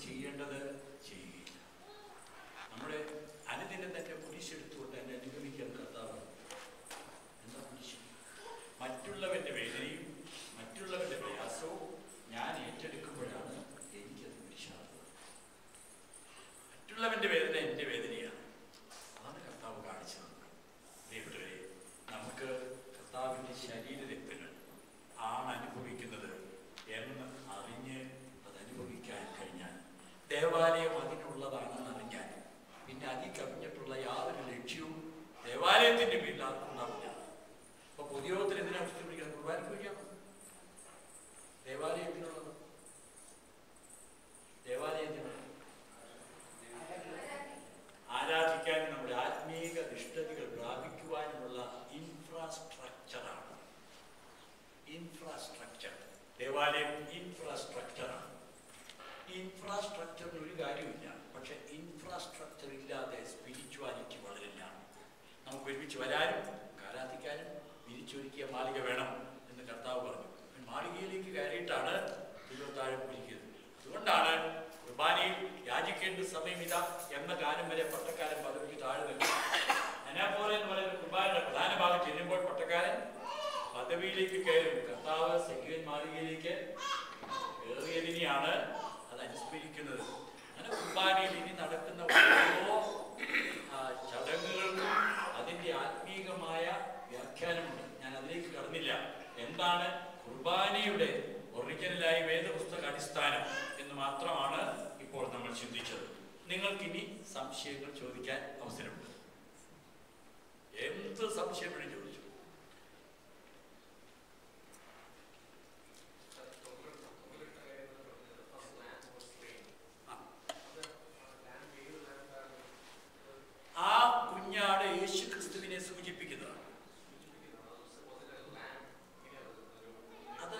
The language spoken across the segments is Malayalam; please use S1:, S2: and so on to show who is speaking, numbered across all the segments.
S1: ചെയ്യേണ്ടത് ചെയ്യുകയില്ല. നമ്മുടെ അനുദിനം തന്നെ കുരിശെടുത്തുകൊണ്ട് എന്നെ അനുഗമിക്കാൻ കർത്താവ് എന്താ കുരിശ്? മറ്റുള്ളവൻ്റെ വേദനയും മറ്റുള്ളവൻ്റെ പ്രയാസവും ഞാൻ ഏറ്റെടുക്കുമ്പോഴാണ് എനിക്കത് കുരിശാകുന്നത്. മറ്റുള്ളവൻ്റെ വേദന എൻ്റെ വേദനയാണ്. അതാണ് കർത്താവ് കാണിച്ചത്. പ്രിയപ്പെട്ടവരെ, നമുക്ക് കർത്താവിൻ്റെ ശരീരരക്തങ്ങൾ ആണ് അനുഭവിക്കുന്നത് എന്ന് അറിഞ്ഞ് അത് അനുഭവിക്കാൻ കഴിഞ്ഞാൽ, ദേവാലയം അതിനുള്ളതാണെന്ന് അറിഞ്ഞാൽ പിന്നെ അതിൽ കവിഞ്ഞിട്ടുള്ള യാതൊരു ലക്ഷ്യവും ദേവാലയത്തിൻ്റെ പേരിൽ ആർക്കും ഉണ്ടാവില്ല. അപ്പൊ പൊതുയോഗത്തിൽ എന്തിനാണ് വിളിക്കുന്നത്? കുർബാനയ്ക്ക് വഴിയാണ് ദേവാലയത്തിനുള്ളത്. ദേവാലയത്തിനുള്ളത് ആരാധിക്കാനും നമ്മുടെ ആത്മീക നിഷ്ഠതകൾ പ്രാപിക്കുവാനുമുള്ള ഇൻഫ്രാസ്ട്രക്ചറാണ്. ഇൻഫ്രാസ്ട്രക്ചർ, ദേവാലയം ഇൻഫ്രാസ്ട്രക്ചറാണ്. ഇൻഫ്രാസ്ട്രക്ചറിന് ഒരു കാര്യമില്ല. പക്ഷെ ഇൻഫ്രാസ്ട്രക്ചർ ഇല്ലാതെ സ്പിരിച്വാലിറ്റി വളരില്ല. നമുക്ക് ഒരുമിച്ച് വരാനും ആരാധിക്കാനും വിരിച്ചൊരുക്കിയ മാളിക വേണം എന്ന് കർത്താവ് പറഞ്ഞു. മാളികയിലേക്ക് കയറിയിട്ടാണ് തിരുവത്താഴം കുരിക്കുന്നത്. അതുകൊണ്ടാണ് കുർബാനയിൽ യാചിക്കേണ്ട സമയം ഇതാ എന്ന കാലം വരെ പട്ടക്കാരൻ പദവിക്ക് താഴെ നിൽക്കും. അനാപോലെ എന്ന് പറയുന്ന കുർബാനയുടെ പ്രധാന ഭാഗം ചെല്ലുമ്പോൾ പട്ടക്കാരൻ പദവിയിലേക്ക് കയറും. കർത്താവ് സെക്യൂൻ മാളികയിലേക്ക് കയറിയതിനെയാണ് അത് അനുസ്മരിക്കുന്നത്. അങ്ങനെ കുർബാനയിൽ ഇനി നടക്കുന്ന ഓരോ ചടങ്ങുകൾക്കും അതിൻ്റെ ആത്മീകമായ വ്യാഖ്യാനമുണ്ട്. ഞാൻ അതിലേക്ക് കടന്നില്ല. എന്താണ് കുർബാനയുടെ ഒറിജിനലായി വേദപുസ്തക അടിസ്ഥാനം എന്ന് മാത്രമാണ് ഇപ്പോൾ നമ്മൾ ചിന്തിച്ചത്. നിങ്ങൾക്കിനി സംശയങ്ങൾ ചോദിക്കാൻ അവസരമുണ്ട്. എന്ത് സംശയം വേണം ചോദിച്ചു. ആ കുഞ്ഞാട് യേശു ക്രിസ്തുവിനെ സൂചിപ്പിക്കുന്നതാണ്. അത്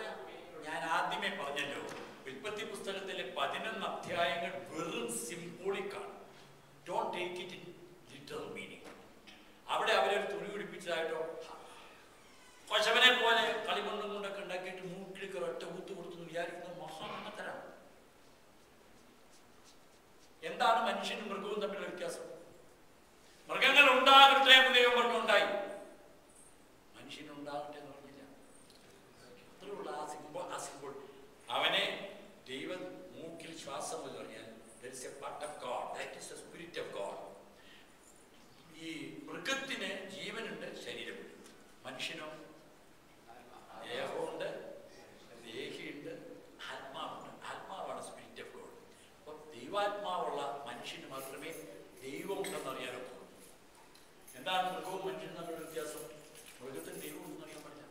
S1: ഞാൻ ആദ്യമേ പറഞ്ഞല്ലോ, ഉൽപ്പത്തി പുസ്തകത്തിലെ 11 അധ്യായങ്ങൾ വെറും സിംബോളിക്കാണ്. Don't take it in literal meaning. അവിടെ അവരൊരു തുണി പിടിപ്പിച്ചതായിട്ടോ പശവനെ പോലെ കളിമണ്ണും കൊണ്ടൊക്കെ ഉണ്ടാക്കിയിട്ട് മൂക്കിലേക്ക് ഒരൊറ്റ ഊത്ത് കൊടുത്തു വിചാരിക്കുന്നത് മഹാമത്തരാണ്. എന്താണ് മനുഷ്യനും മൃഗവും തമ്മിലുള്ള വ്യത്യാസം? മൃഗങ്ങൾ ഉണ്ടാകട്ടെ എന്ന് ദൈവം പറഞ്ഞുണ്ടായി, മനുഷ്യനുണ്ടാകട്ടെ എന്ന് പറഞ്ഞില്ല. അത്രയുള്ള ആ സിംബോൾ അവനെ ദൈവം മൂക്കിൽ ശ്വാസം എന്ന് പറഞ്ഞാൽ there is a part of God, that is the spirit of God. ഈ മൃഗത്തിന് ജീവനുണ്ട്, ശരീരമുണ്ട്. മനുഷ്യനോ ദേഹമുണ്ട്, ദേഹിയുണ്ട്, ആത്മാവുണ്ട്. ആത്മാവാണ് സ്പിരിറ്റ് ഓഫ് ഗോഡ്. അപ്പം ദൈവാത്മാവുള്ള മനുഷ്യന് മാത്രമേ ദൈവം ഉണ്ടെന്ന് അറിയാനൊക്കെ. എന്താണ് മൃഗവും മനുഷ്യനും തമ്മിലുള്ള വ്യത്യാസം? മൃഗത്തിന് ദൈവം ഉണ്ടെന്ന് അറിയാൻ പാടില്ല.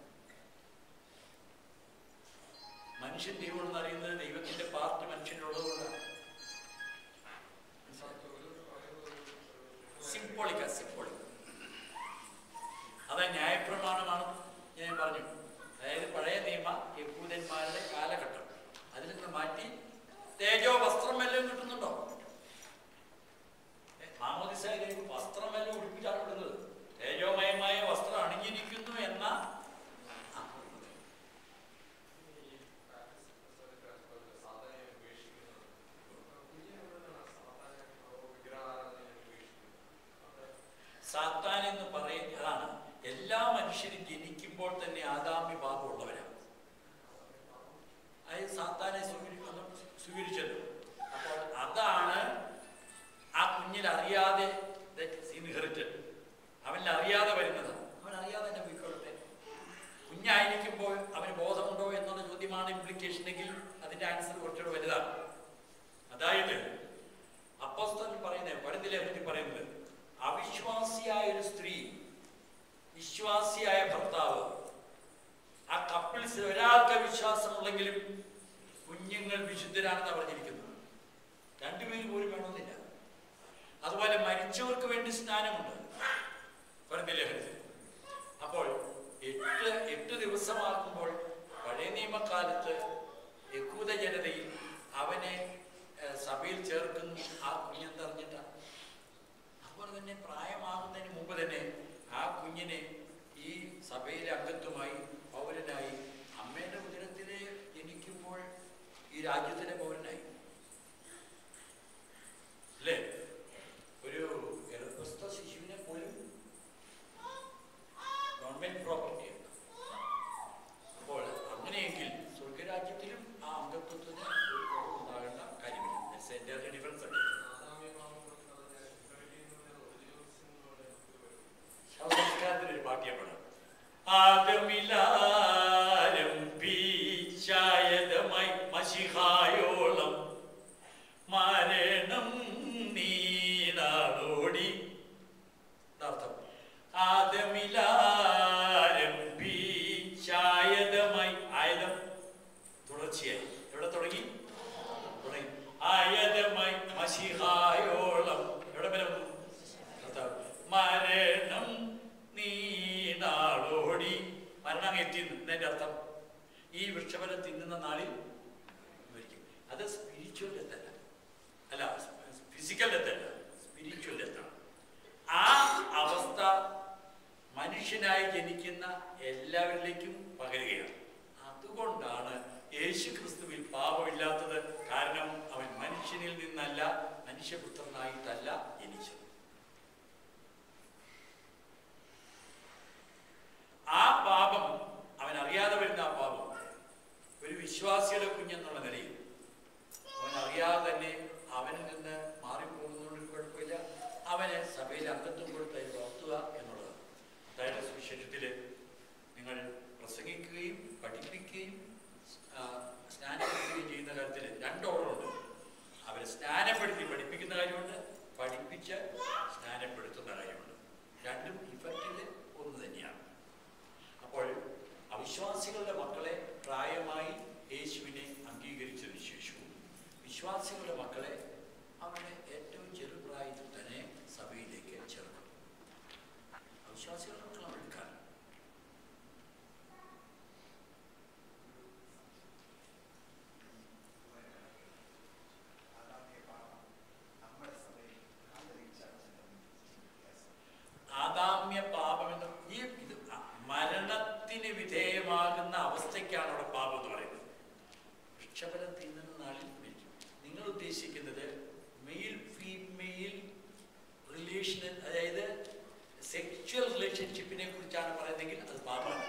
S1: മനുഷ്യൻ ദൈവം ഉണ്ടെന്ന് അറിയുന്നത് ദൈവത്തിന്റെ പാർട്ട് മനുഷ്യനുള്ളതുകൊണ്ടാണ്. സിംബോളിക്ക. അത് ന്യായപ്രമാണമാണ് ഞാൻ പറഞ്ഞു. അതായത് പഴയ നിയമ യഹൂദന്മാരുടെ കാലഘട്ടം. അതിൽ നിന്ന് മാറ്റി തേജോ വസ്ത്രം വല്ലതും കിട്ടുന്നുണ്ടോ? മാമോദിസ വസ്ത്രം വല്ലതും ഉടുപ്പിച്ചാണ് വിടുന്നത്. തേജോമയമായ വസ്ത്രം അണിഞ്ഞിരിക്കുന്നു എന്ന സാത്താൻ എന്ന് പറയുന്നതാണ്. എല്ലാ മനുഷ്യരും ജനിക്കുമ്പോൾ തന്നെ ആദാമ്യ പാപമുള്ളവരാണ്. അത് സാത്താനെ സ്വീകരിച്ചല്ലോ. അപ്പോൾ അതാണ് ആ കുഞ്ഞിൽ അറിയാതെ ഇൻഹെറിറ്റഡ്, അവനിൽ അറിയാതെ വരുന്നതാണ്. അവൻ അറിയാതെ തന്നെ പോയിക്കൊള്ളട്ടെ. കുഞ്ഞായിരിക്കുമ്പോൾ അവന് ബോധമുണ്ടോ എന്നുള്ള ചോദ്യമാണ് ഇംപ്ലിക്കേഷനെങ്കിൽ അതിന്റെ ആൻസർ കുറച്ചുകൂടെ വലുതാണ്. അതായത് അപ്പോസ്തലൻ പറയുന്നത്, കൊരിന്ത്യലേഖനത്തിൽ പറയുന്നത്, അവിശ്വാസിയായ ഒരു സ്ത്രീ വിശ്വാസിയായ ഭർത്താവ്, ആ കപ്പിൾസിൽ ഒരാൾക്ക് വിശ്വാസമുള്ളെങ്കിലും കുഞ്ഞുങ്ങൾ വിശുദ്ധരാണെന്ന് പറഞ്ഞിരിക്കുന്നത്. രണ്ടുപേരും പോലും വേണമെന്നില്ല. അതുപോലെ മരിച്ചവർക്ക് വേണ്ടി സ്നാനമുണ്ട് കൊരിന്ത്യലേഖനത്തിൽ. അപ്പോൾ 8 ദിവസമാകുമ്പോൾ പഴയ നിയമകാലത്ത് യഹൂദ ജനതയിൽ അവനെ സഭയിൽ ചേർക്കുന്നു. ആ കുഞ്ഞെന്തറിഞ്ഞിട്ടാണ്. അതുപോലെ തന്നെ പ്രായമാകുന്നതിന് മുമ്പ് തന്നെ ആ കുഞ്ഞിനെ ഈ സഭയിലെ അംഗത്വമായി പൗരനായി, അമ്മയുടെ ഉദരത്തിലെ ജനിക്കുമ്പോൾ ഈ രാജ്യത്തിലെ പൗരനായി. പാട്ട് ഞാൻ പാടാം. ആദമിലാരംഭിച്ചായതമായി മശിഹായോളം മരണം നീടാടോടി. അർത്ഥം ആദമിലാരംഭിച്ചായതമായി, ആയതം തുടർച്ചയായി എവിടെ തുടങ്ങി? ആയതമായി മശിഹായോളം എവിടെ വരെ വന്നു? മരണം നീടാടോടി. മരണം എത്തിയെന്ന് എന്നതിൻ്റെ അർത്ഥം ഈ വൃക്ഷഫലം തിന്നുന്ന നാളിൽ മരിക്കും. അത് സ്പിരിച്വൽ ഡെത്തല്ല, അല്ല ഫിസിക്കൽ ഡെത്തല്ല, സ്പിരിച്വൽ ഡെത്താണ്. ആ അവസ്ഥ മനുഷ്യനായി ജനിക്കുന്ന എല്ലാവരിലേക്കും പകരുകയാണ്. അതുകൊണ്ടാണ് യേശു ക്രിസ്തുവിൽ പാപമില്ലാത്തത്. കാരണം അവൻ മനുഷ്യനിൽ നിന്നല്ല, മനുഷ്യപുത്രനായിട്ടല്ല ജനിച്ചത്. ആ പാപം അവൻ അറിയാതെ വരുന്ന ആ പാപം ഒരു വിശ്വാസിയുടെ കുഞ്ഞെന്നുള്ള നിലയിൽ അവൻ അറിയാതെ തന്നെ അവനിൽ നിന്ന് മാറിപ്പോകുന്നതുകൊണ്ട് കുഴപ്പമില്ല. അവന് സഭയിൽ അംഗത്വം കൊടുത്ത് വളർത്തുക എന്നുള്ളതാണ്. അതായത് സുവിശേഷത്തിൽ നിങ്ങൾ പ്രസംഗിക്കുകയും പഠിപ്പിക്കുകയും സ്നാനപ്പെടുത്തുകയും ചെയ്യുന്ന കാര്യത്തിൽ 2 ഓർഡറുണ്ട്. അവരെ സ്നാനപ്പെടുത്തി പഠിപ്പിക്കുന്ന കാര്യമുണ്ട്, പഠിപ്പിച്ച് സ്നാനപ്പെടുത്തുന്ന കാര്യമുണ്ട്. രണ്ടും ഇഫക്റ്റിൽ ഒന്ന് തന്നെയാണ്. അപ്പോൾ അവിശ്വാസികളുടെ മക്കളെ പ്രായമായി യേശുവിനെ അംഗീകരിച്ചതിന് ശേഷവും വിശ്വാസികളുടെ മക്കളെ അവനെ ഏറ്റവും ചെറുപ്രായത്തിൽ തന്നെ സഭയിലേക്ക് ചേർക്കും. അവിശ്വാസികളുടെ മക്കളെ എടുക്കാൻ ആദാമ്യ പാപമെന്ന് ഈ ഇത് മരണത്തിന് വിധേയമാകുന്ന അവസ്ഥയ്ക്കാണ് അവിടെ പാപം എന്ന് പറയുന്നത്. വൃക്ഷഫലം തിന്നുന്ന നാളിൽ മരിക്കും. നിങ്ങൾ ഉദ്ദേശിക്കുന്നത് മെയിൽ ഫീമെയിൽ റിലേഷൻ, അതായത് സെക്ഷൽ റിലേഷൻഷിപ്പിനെ കുറിച്ചാണ് പറയുന്നതെങ്കിൽ അത് പാപമാണ്.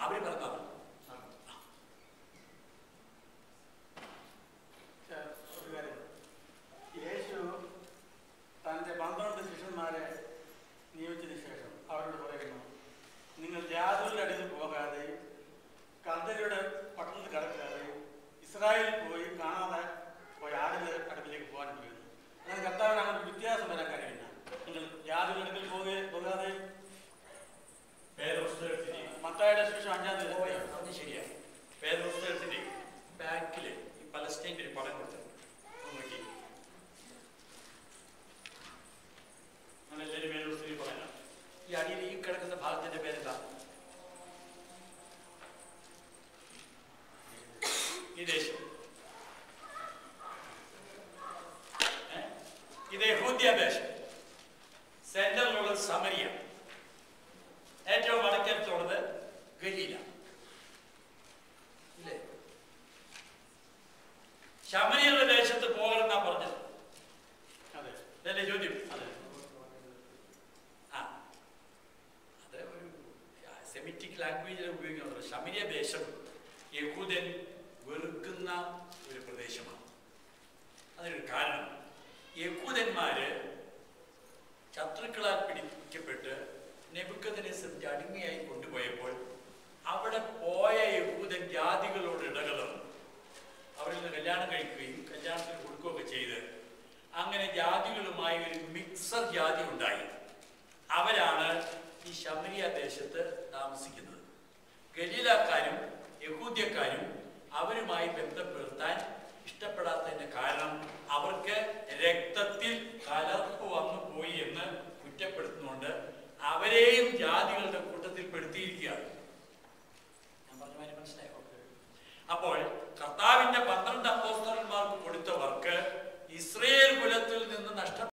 S1: അവർ പറഞ്ഞാൽ
S2: യേശു തൻ്റെ 12 ശിഷ്യന്മാരെ നിയോഗിച്ചതിന് ശേഷം അവരോട് പറയുന്നു, നിങ്ങൾ ജാതികളുടെ അടുത്ത് പോകാതെയും കൽദയരുടെ പട്ടണത്തിൽ കടക്കാതെയും ഇസ്രായേലിൽ പോയി കാണാതെ പോയി ആടിൻ്റെ അടുപ്പിലേക്ക് പോകാൻ പറയുന്നു. അങ്ങനെ കർത്താവിന് അങ്ങനെ വ്യത്യാസം വരാൻ കഴിയില്ല. നിങ്ങൾ ജാതികളുടെ അടുക്കൽ പോകാതെ മത്തായിയുടെ ശേഷം 5-ാം തീയതി
S1: അത് ശരിയാണ്. വേദപുസ്തകത്തിന്റെ ബാക്കിൽ ഈ പലസ്തീൻ്റെ ഒരു പടം കൊടുത്തത് നോക്കി. നമ്മളെല്ലാവരും വേദപുസ്തകത്തിൽ പറയാം. ഈ അടിയിൽ ഈ കിടക്കുന്ന ഭാഗത്തിന്റെ പേരെന്താ? ഈ ദേശം, ഇത് യഹൂദ്യ ദേശം. സെന്ററിലുള്ള സമരിയ, ഏറ്റവും വടക്കത്തുള്ളത് ഗലീല. ഇല്ലേ? ശമരിയുടെ ദേശത്ത് പോകണമെന്നാ പറഞ്ഞത്.
S2: അതെ,
S1: ഇതല്ലേ ചോദ്യം?
S2: അതെ.
S1: അത് ഒരു സെമിറ്റിക് ലാംഗ്വേജിൽ ഉപയോഗിക്കുന്നത്. ശമരിയ ദേശം യഹൂദൻ വെറുക്കുന്ന ഒരു പ്രദേശമാണ്. അതിനൊരു കാരണം, യഹൂദന്മാര് ശത്രുക്കളാൽ പിടിക്കപ്പെട്ട് നെബൂഖദ്നേസറിന്റെ അടിമയായി കൊണ്ടുപോയപ്പോൾ അവിടെ പോയ യഹൂദൻ ജാതികളോട് ഇടകലർന്നു. അവരിൽ നിന്ന് കല്യാണം കഴിക്കുകയും കല്യാണത്തിന് കൊടുക്കുകയൊക്കെ ചെയ്ത് അങ്ങനെ ജാതികളുമായി ഒരു മിക്സർ ജാതി ഉണ്ടായി. അവരാണ് ഈ ശമരിയ ദേശത്ത് താമസിക്കുന്നത്. ഗലീലക്കാരും യഹൂദ്യക്കാരും അവരുമായി ബന്ധപ്പെടുത്താൻ ഇഷ്ടപ്പെടാത്തതിന്റെ കാരണം അവർക്ക് രക്തത്തിൽ കലർപ്പ് വന്നു